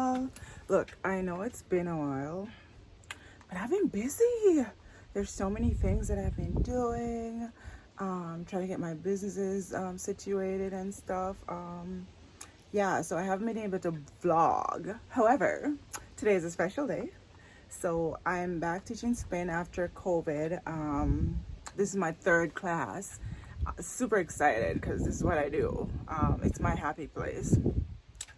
y'all. Look, I know it's been a while, but I've been busy. There's so many things that I've been doing, trying to get my businesses situated and stuff. Yeah, so I haven't been able to vlog. However, today is a special day. So I'm back teaching spin after COVID. This is my third class. Super excited because this is what I do. It's my happy place.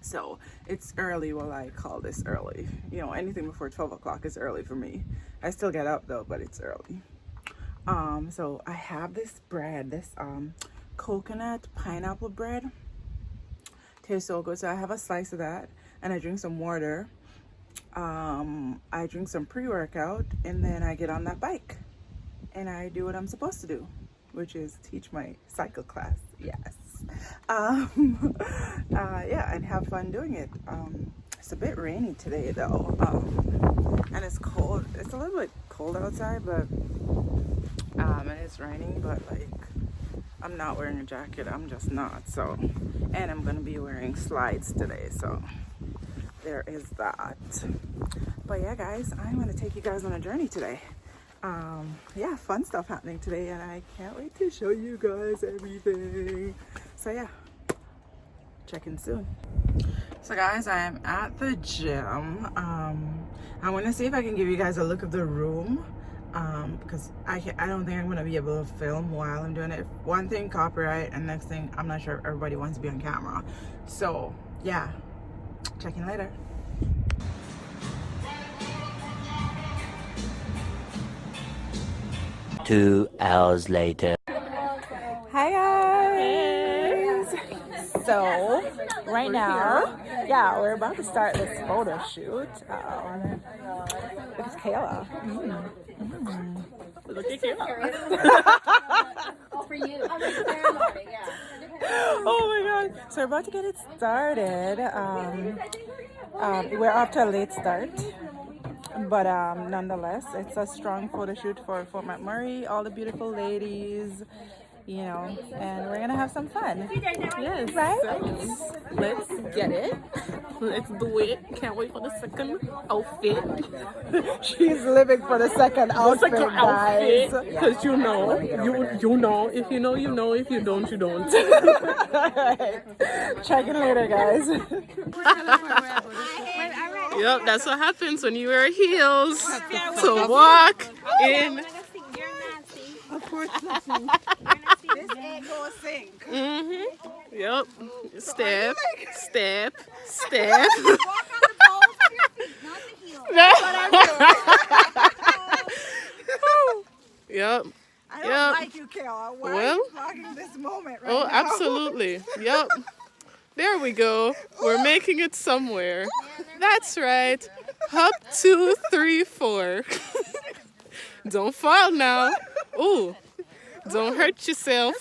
So it's early. Well, I call this early. You know, anything before 12 o'clock is early for me. I still get up though, but it's early. So I have this bread, this coconut pineapple bread. Tastes so good. So I have a slice of that and I drink some water. I drink some pre-workout and then I get on that bike and I do what I'm supposed to do, which is teach my cycle class. Yes. Yeah, and have fun doing it. It's a bit rainy today though, and it's cold. It's a little bit cold outside, but and it's raining, but like I'm not wearing a jacket. I'm just not. So, and I'm gonna be wearing slides today, so there is that. But yeah, guys, I'm gonna take you guys on a journey today. Yeah, fun stuff happening today, and I can't wait to show you guys everything. So yeah, check in soon. So guys, I am at the gym. I want to see if I can give you guys a look of the room, because I don't think I'm gonna be able to film while I'm doing it. One thing, copyright, and next thing, I'm not sure if everybody wants to be on camera. So yeah, check in later. 2 hours later. Hi guys! So right now, yeah, we're about to start this photo shoot with Kayla. Look at Kayla. All for you. Oh my god! So we're about to get it started. We're off to a late start. But nonetheless, it's a strong photo shoot for Fort McMurray, all the beautiful ladies, you know, and we're gonna have some fun. Yes. Right? So, let's get it. Let's do it. Can't wait for the second outfit. She's living for the second outfit, guys. Because you know, you know. If you know, you know. If you don't, you don't. Check in later, guys. Yep, that's what happens when you wear heels to walk in. Of course, this ain't gonna sink. Yep. Step, step, step. Walk on the balls of your feet, not the heels. That's what I'm doing. Yep. I don't like you, Kayla. Why are you vlogging this moment right now? Absolutely. Yep. There we go. We're making it somewhere. That's right. Hop 2, 3, 4. Don't fall now. Ooh. Don't hurt yourself.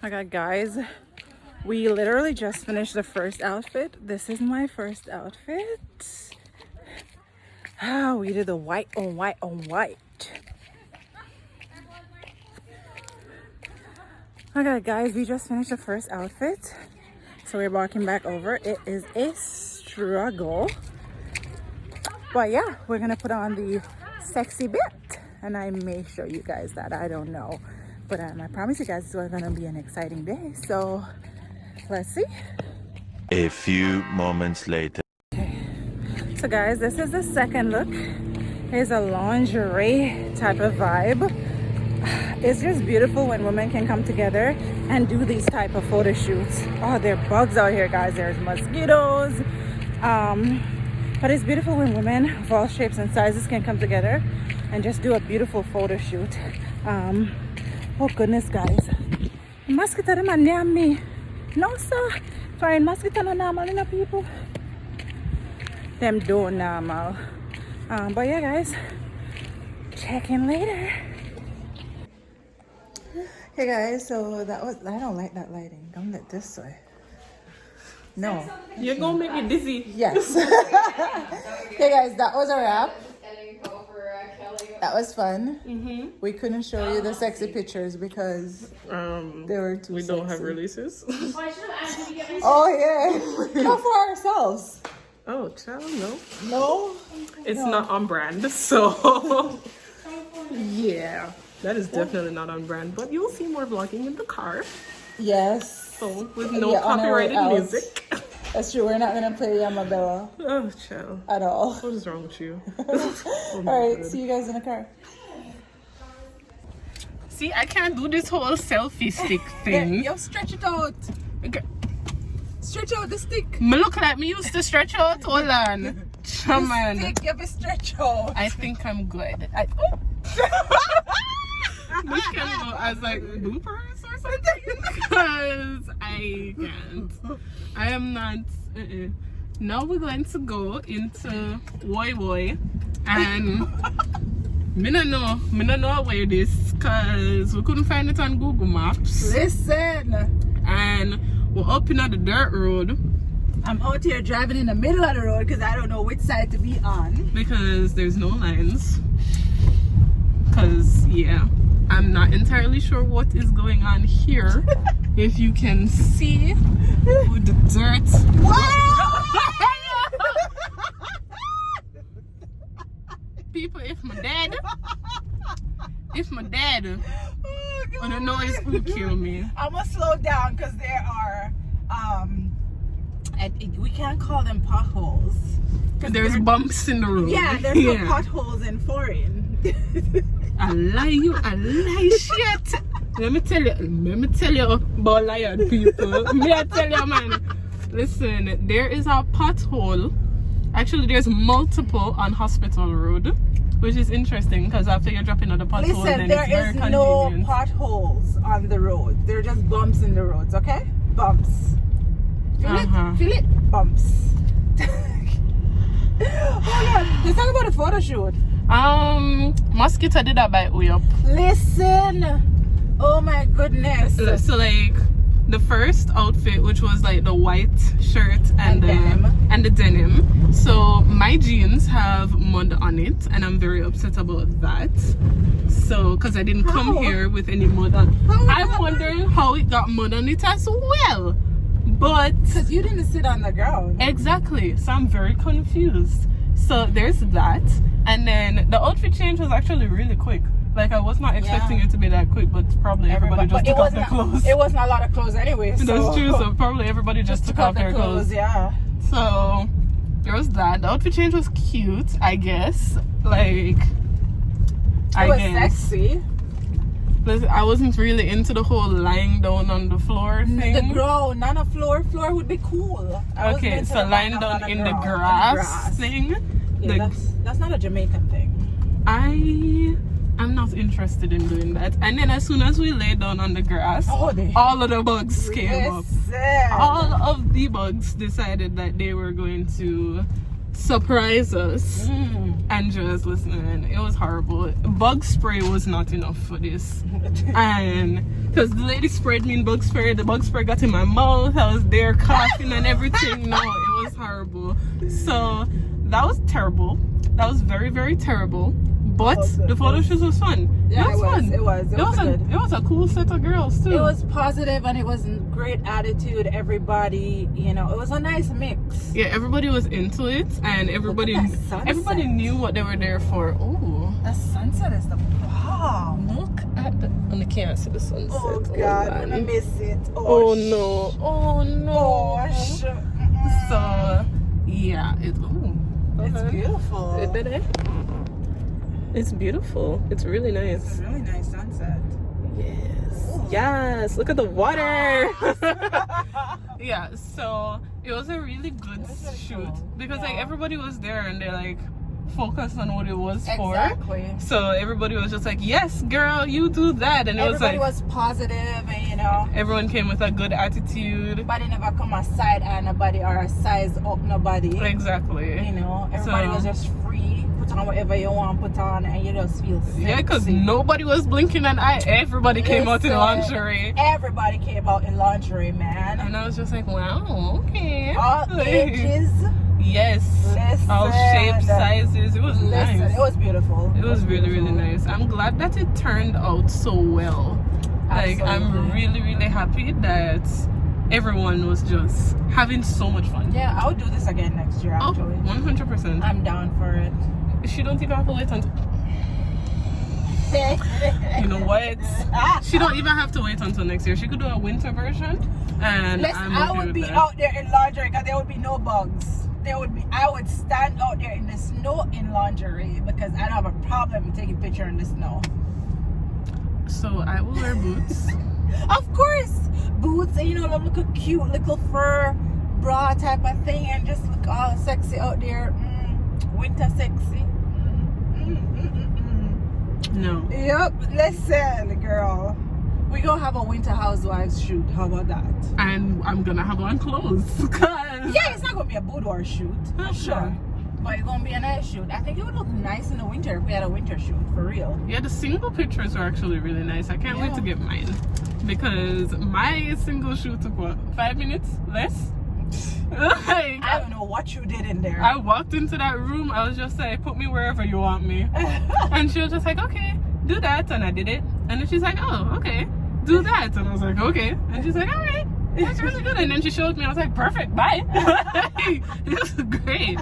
Okay, guys. We literally just finished the first outfit. This is my first outfit. Oh, we did the white on white on white. Okay, guys, we just finished the first outfit. So we're walking back over. It is a struggle. But yeah, we're gonna put on the sexy bit. And I may show you guys that. I don't know. But I promise you guys it's gonna be an exciting day. So let's see. A few moments later. Okay. So guys, this is the second look. Here's a lingerie type of vibe. It's just beautiful when women can come together and do these type of photo shoots. Oh, there are bugs out here, guys. There's mosquitoes. But it's beautiful when women of all shapes and sizes can come together and just do a beautiful photo shoot. Oh goodness, guys. Mosquito them are near me. No, sir. Fine, mosquito no normal, you know, people. Them don't normal. But yeah, guys. Check in later. Hey guys, so that was, I don't like that lighting. Don't let this way. No. You're gonna make me dizzy. Yes. Hey guys, that was a wrap. That was fun. We couldn't show you the sexy pictures because they were too We don't have sexy. releases. Oh yeah, not for ourselves. Oh, child, no. No, It's not on brand, so yeah, that is definitely not on brand. But you'll see more vlogging in the car, yes. so with no Yeah, on our way copyrighted out. music. That's true. We're not gonna play Yamabella Oh, child, at all. what is wrong with you? All right, see you guys in the car. See, I can't do this whole selfie stick thing. Yo, stretch it out. Okay. Stretch out the stick. Me look like me used to stretch out. Hold on, come on. Stick, you have to stretch out. I think I'm good. This can go as like bloopers or something because I can't. I am not. Now we're going to go into Woi Woi, and me no know where this because we couldn't find it on Google Maps. Listen, And we're up in the dirt road I'm out here driving in the middle of the road because I don't know which side to be on. because there's no lines. Because yeah, I'm not entirely sure what is going on here. If you can see with the dirt. People, if my dad, I don't know it's gonna kill me. I'm gonna slow down because there are we can't call them potholes. There's bumps in the road. Yeah, there's no potholes in foreign. I lie shit. Let me tell you about lion people. Me I tell you, man. Listen, there is a pothole. Actually, there's multiple on Hospital Road, which is interesting because after you're dropping on the pothole, Listen, then there it's very is convenient. no potholes on the road. They're just bumps in the roads, okay? Bumps. Feel it? Feel it? Bumps. Hold on. Let's talk about the photo shoot. Mosquito did that by way up. Listen. Oh my goodness. So like the first outfit, which was like the white shirt and the denim. So my jeans have mud on it, and I'm very upset about that. So because I didn't come here with any mud on. I'm wondering how it got mud on it as well. But because you didn't sit on the ground. Exactly. So I'm very confused. So there's that. And then the outfit change was actually really quick. Like I was not expecting it to be that quick, but probably everybody just took off their clothes. It wasn't a lot of clothes anyway. So. That's true. So probably everybody just took off their clothes. Yeah. So there was that. The outfit change was cute, I guess. Like It was sexy. But I wasn't really into the whole lying down on the floor thing. The ground, not a floor. Floor would be cool. Okay, so lying down in the grass thing. Yeah, that's not a Jamaican thing. I'm not interested in doing that. And then as soon as we lay down on the grass, all of the bugs came up. All of the bugs decided that they were going to surprise us. And just listen, it was horrible. Bug spray was not enough for this. And because the lady sprayed me in bug spray, the bug spray got in my mouth. I was there coughing and everything. No, it was horrible. So that was terrible. That was very, very terrible. But the photo shoot was fun. Yeah, it was fun. It was good. It was a cool set of girls too. It was positive and it was great attitude. Everybody, you know, it was a nice mix. Yeah, everybody was into it, and everybody knew what they were there for. Oh, the sunset is the bomb. Look at the. And I can't see the sunset. Oh God, I'm gonna miss it. Oh no. Oh no. Gosh. So yeah, it's beautiful. It's beautiful. It's really nice. It's a really nice sunset. Yes. Ooh. Yes. Look at the water. Yeah. So it was a really good shoot because like everybody was there and they're like focused on what it was for. Exactly. So everybody was just like, "Yes, girl, you do that," and everybody was positive, and you know, everyone came with a good attitude. Nobody never come a side eye nobody or a size up nobody. Exactly. You know, everybody was just free. Put on whatever you want to put on, and you just feel sexy. Yeah, because nobody was blinking an eye. Everybody came out in lingerie. Everybody came out in lingerie, man. And I was just like, wow, okay. All ages. Yes. Listen. all shapes, sizes. It was Listen, nice. it was beautiful. It was really, beautiful. really nice. I'm glad that it turned out so well. Like, I'm Absolutely. really, really happy that everyone was just having so much fun. Yeah, I would do this again next year, Oh, actually. 100%. I'm down for it. She don't even have to wait until... You know what? She don't even have to wait until next year. She could do a winter version, and Listen, I'm I okay would with be that. out there in lingerie because there would be no bugs. I would stand out there in the snow in lingerie because I don't have a problem taking picture in the snow. So I will wear boots. Of course, boots and them little cute little fur bra type of thing and just look all sexy out there. Winter sexy. No. Yep, listen, girl. We gonna have a winter housewives shoot. How about that? And I'm gonna have on clothes because Yeah, it's not gonna be a boudoir shoot, for sure. But it's gonna be a nice shoot. I think it would look nice in the winter if we had a winter shoot, for real. yeah, the single pictures are actually really nice. I can't wait Yeah. to get mine because my single shoot took what, 5 minutes less. Like, I don't know what you did in there. I walked into that room. I was just like, put me wherever you want me. And she was just like, okay, do that. And I did it. And then she's like, oh, okay, do that. And I was like, okay. And she's like, all right, that's really good. And then she showed me. I was like, perfect, bye. It was great.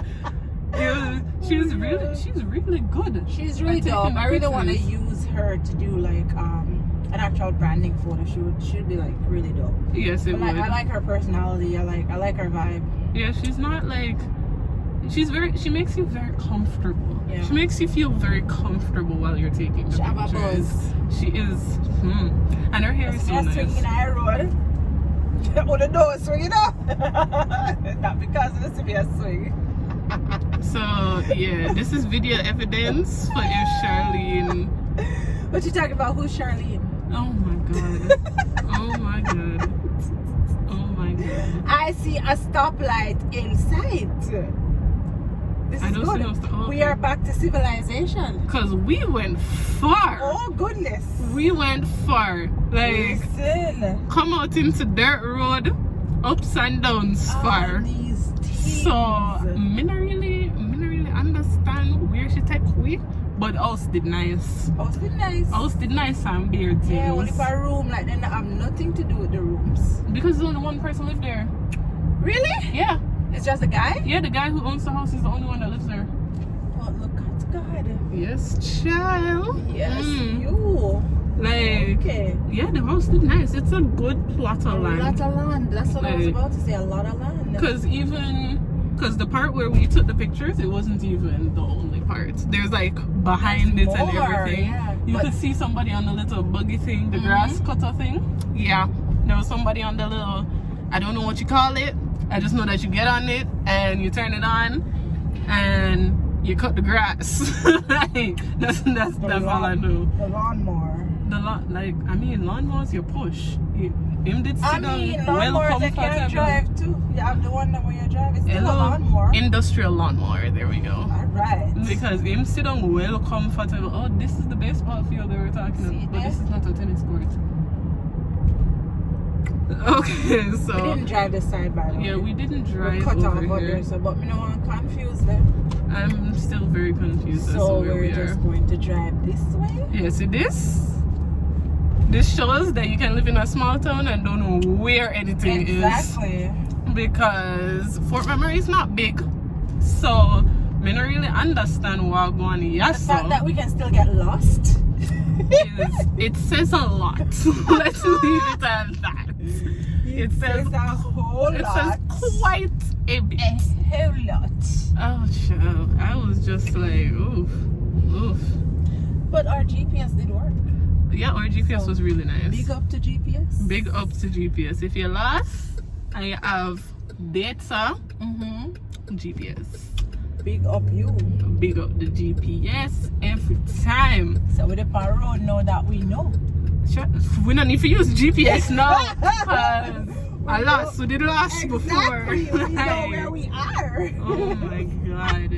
She's really good. She's at really taking dope. the I really want to pictures. use her to do like an actual branding photo shoot. She'd be like really dope. Yes, it But, would. like, I like her personality. I like her vibe. Yeah, she's not like, she makes you very comfortable. Yeah. She makes you feel very comfortable while you're taking the She have a pictures. buzz. She is, and her hair is so Swinging nice. in I roll. Oh, the door swinging up. Not because of the severe swing. So yeah, this is video evidence for if Charlene. What you talking about? Who's Charlene? Oh my god. Oh my god. Oh my god. I see a stoplight in sight. This I is don't see no stop. We are back to civilization. Cause we went far. Oh goodness. We went far. Like, Listen. come out into dirt road, ups and downs far. These teens. So me not really understand where she take we, but us did nice. Oh, it's been nice. Us did nice and beer things. Yeah, well, if a room like that, have nothing to do with the rooms. Because there's only one person live there. Really? Yeah. It's just a guy? Yeah, the guy who owns the house is the only one that lives there. Oh, look at God. Yes, child. Yes, Mm. you. Like, Okay. yeah, the house did nice. It's a good plot of A lot land. of land. That's what I was Like- about to say. A lot of land. Because the part where we took the pictures, it wasn't even the only part. There's like behind There's it and more, everything. yeah. You But- could see somebody on the little buggy thing, the grass cutter thing. Yeah, there was somebody on the little, I don't know what you call it. I just know that you get on it and you turn it on and you cut the grass. that's all I know. The lawnmower. Lawnmowers you push. Him did sit I down mean, well lawnmowers they can't comfortable. drive too. You have the one that when you drive, it's still a Hello, lawnmower. industrial lawnmower. There we go. Alright. Because him sit down well comfortable. Oh, this is the baseball field they were talking See about, but there? this is not a tennis court. Okay, so We didn't drive this side by the way. yeah, we didn't We're drive cut off over out here. there, so but me no want to confuse them. I'm still very confused as to So where we're we are. just going to drive this way. Yeah, see this? This shows that you can live in a small town and don't know where anything Exactly. is. Because Fort McMurray is not big. So, me not really understand what going on The here. fact that we can still get lost. It says a lot. Let's leave it at that. It says a whole It lot. says quite a bit. A whole lot. Oh, child. I was just like, oof. Oof. But our GPS did work. Yeah, our GPS So, was really nice. Big up to GPS. Big up to GPS. If you're lost, I have data GPS. Big up you. Big up the GPS every time. So with the road now that we know. We don't need to use GPS now. I lost. We did lost before. Exactly. We know where we are. Oh my god.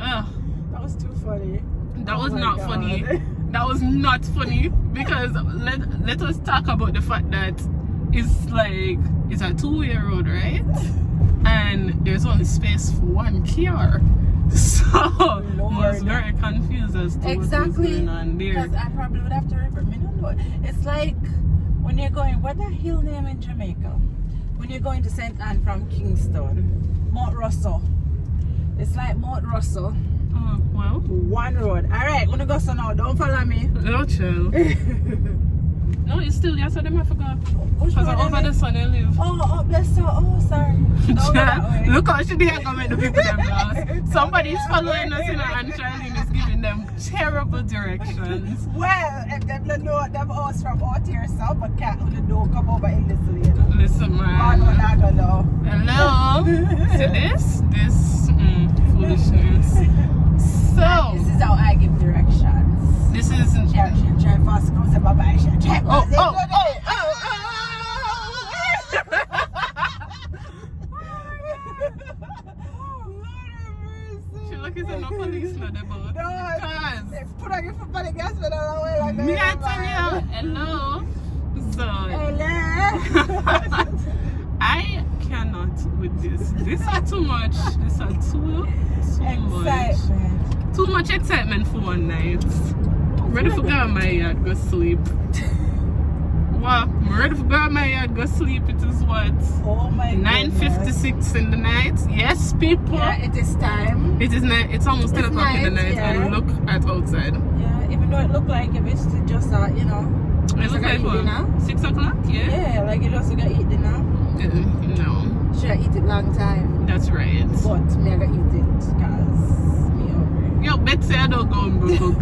Ugh. That was too funny. That was Oh my not God. funny. That was not funny because let us talk about the fact that it's a two-way road, right? And there's only space for one car. So I was very confused as to what was going on there. Because I probably would have to revert. I don't know. It's like when you're going, what the hill name in Jamaica? When you're going to St. Anne from Kingston, Mount Russell. It's like Mount Russell. Oh, well. One road. Alright, gonna go so now. Don't follow me. No, chill. No, it's still there, so them I forgot. Because over the sun they live. Oh, bless her. Oh, sorry. Look how she didn't come at the people them lost. Somebody's following us, and Charlene is giving them terrible directions. Well, if them don't know them house from out here, so but can't only do come over and listen, you know. Listen, man. Hello. See this? Foolishness. So this is how I give directions. this is She drive fast, come say bye bye. She drive fast. She lucky there's no police on the boat. Because put on your foot on the gas pedal away like that. me I tell you, hello. So Hello. I cannot with this. This is too much. This is too much. Too much excitement for one night. I'm ready for go on my yard, go sleep. What? I'm ready for go on my yard, go sleep. It is what? Oh my 9:56 in the night. Yes, people. Yeah, it is time. It is night. It's almost 10 o'clock in the night, night, yeah. and look at outside. Yeah, even though it looked like if it's just you know. It looks like what? 6 o'clock? Yeah. Yeah, like you just gotta eat dinner. No, Should I eat it long time? that's right. But me I gotta eat it because me hungry. Yo, Bet say I don't go home go cook.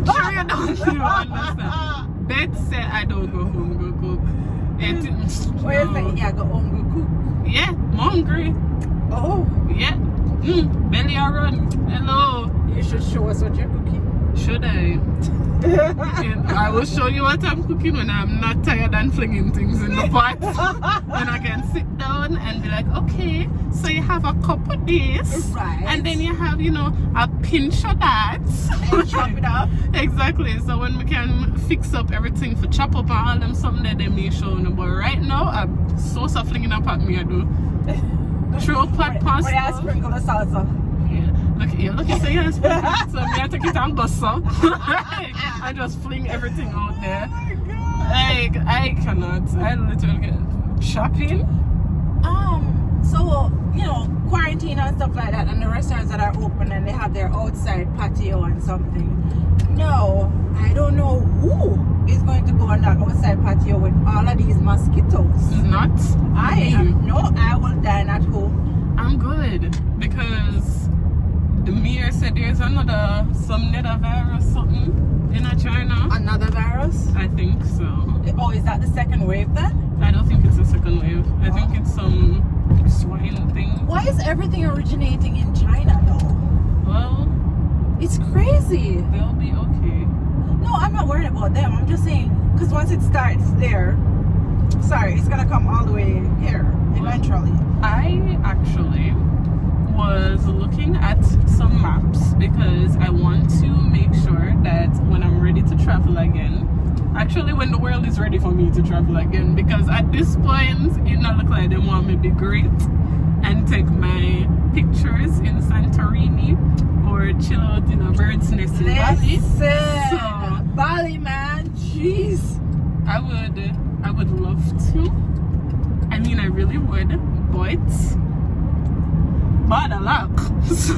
Sure you don't understand. Bet say I don't go home go cook. What you say? Yeah, go home go cook. Yeah, I'm hungry. Oh, Yeah. Belly a run. Hello. you should show us what you're cooking. Should I? I will show you what I'm cooking when I'm not tired and flinging things in the pot. When I can sit down and be like, okay, so you have a cup of this. Right. And then you have, a pinch of that. And chop it up. Exactly. So when we can fix up everything for chop up and all them something that they may show you. But right now, I'm so flinging up at me, I do. Throw pot pasta. Where you sprinkle the salsa. Look, you say yes. So me I take it and go so. I just fling everything out there. Like I cannot. I literally get shopping. So quarantine and stuff like that, and the restaurants that are open and they have their outside patio and something. No, I don't know who is going to go on that outside patio with all of these mosquitoes. Not I will dine at home. I'm good because the mayor said there's some nether virus something in China. Another virus? I think so. Oh, is that the second wave then? I don't think it's a second wave. I think it's some swine thing. Why is everything originating in China though? Well, It's crazy. they'll be okay. No, I'm not worried about them. I'm just saying, because once it starts there, it's gonna come all the way here eventually. I actually was looking at some maps because I want to make sure that when I'm ready to travel again, actually when the world is ready for me to travel again, because at this point it not look like they want me to be great and take my pictures in Santorini or chill out in a bird's nest in Bali. So Bali, man, jeez. I would love to. I mean, I really would, but bad luck. So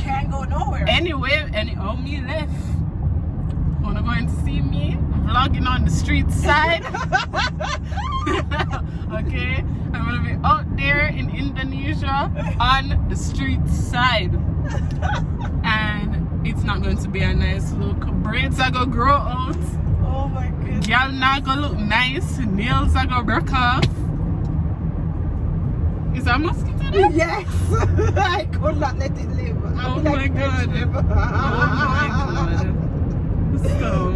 Can't go nowhere. anyway, me left. Wanna go and see me vlogging on the street side? Okay, I'm gonna be out there in Indonesia on the street side, and it's not going to be a nice look. Braids are gonna grow out. Oh my goodness. Y'all not gonna look nice. Nails are gonna break off. Is that a mosquito there? Yes. I could not let it live. Oh my god. Oh my god. So,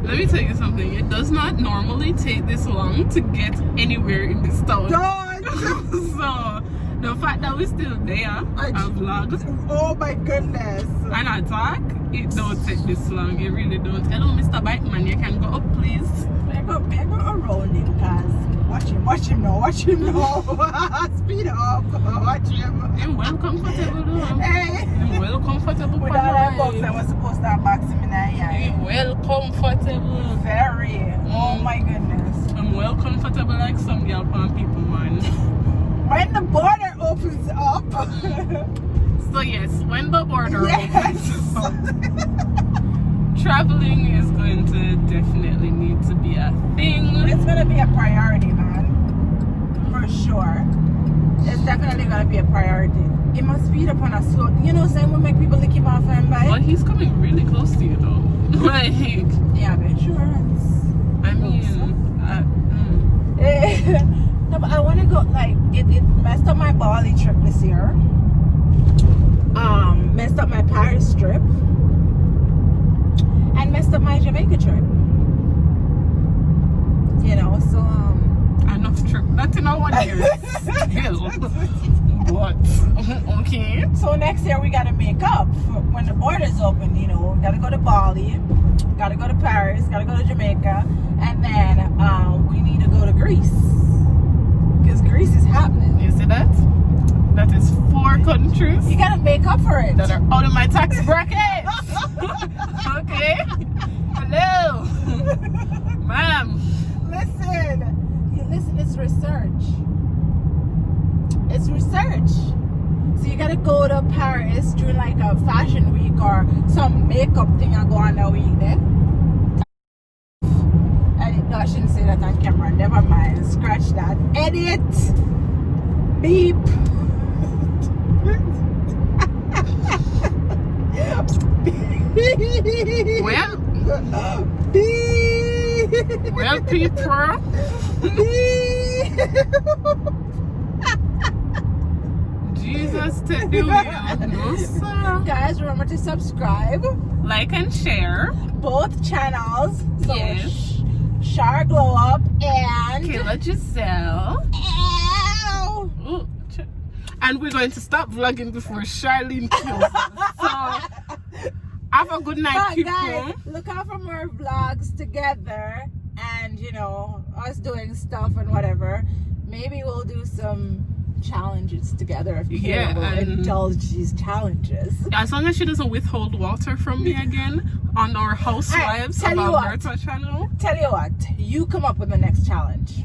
let me tell you something. It does not normally take this long to get anywhere in this town. So, the fact that we're still there, I vlogged. Oh my goodness. And I talk, it don't take this long. It really don't. Hello, Mr. Bikeman, you can go up, please. I go around him, cause Watch him now. Speed up. Watch him. I'm well comfortable though. Hey. I'm well comfortable. With all that box, I was supposed to have box him in the eye. I'm well comfortable. Very. Oh my goodness. I'm well comfortable like some girl pan people, man. When the border opens up. So yes, when the border Yes. opens up, traveling is going to definitely need to be a thing. It's gonna be a priority, man. For sure. It's definitely gonna be a priority. It must speed up on a slow. You know, same will make people lick him off and by. Well, he's coming really close to you though. Like, yeah, but insurance. I mean, No, but I want to go. Like, it messed up my Bali trip this year. Messed up my Paris trip. And messed up my Jamaica trip. You know, so enough trip. Not in our 1 year. Still. But okay. So next year we gotta make up when the borders open. You know, gotta go to Bali, gotta go to Paris, gotta go to Jamaica, and then we need to go to Greece because Greece is happening. You see that? That is 4 countries You gotta make up for it. that are out of my tax bracket. Okay. Hello, ma'am. Listen, it's research. It's research. So you gotta go to Paris during like a fashion week or some makeup thing and go on that week then. No, I shouldn't say that on camera. Never mind. Scratch that. Edit. Beep. Well, Beep. well, people. Jesus to do you. No, sir. Guys, remember to subscribe. Like and share. Both channels. So Yes. Shar Glow Up and Kayla Giselle. Ow. Ooh, and we're going to stop vlogging before Charlene kills us. So, have a good night, But people. guys, look out for more vlogs together and you know, us doing stuff and whatever. Maybe we'll do some challenges together if Kayla will indulge these challenges. As long as she doesn't withhold water from me again on our Housewives Alright, of tell you what. Alberta channel. Tell you what, you come up with the next challenge.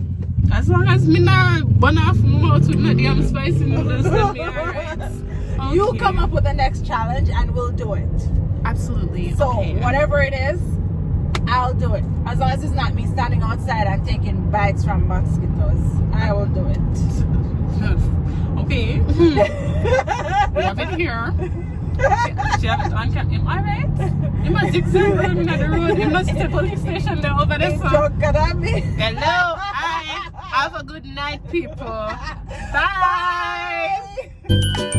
As long as me not burn off my mouth with no damn spicy noodles, then me alright. Okay. You come up with the next challenge and we'll do it. Absolutely. So okay. whatever it is, I'll do it. As long as it's not me standing outside and taking bites from mosquitoes, I will do it. Okay. We have it here. She have it on camera. Am I right? You must zigzag around in the road. You must stay police station there over there. So. Hello. Hi. Have a good night, people. Bye. Bye.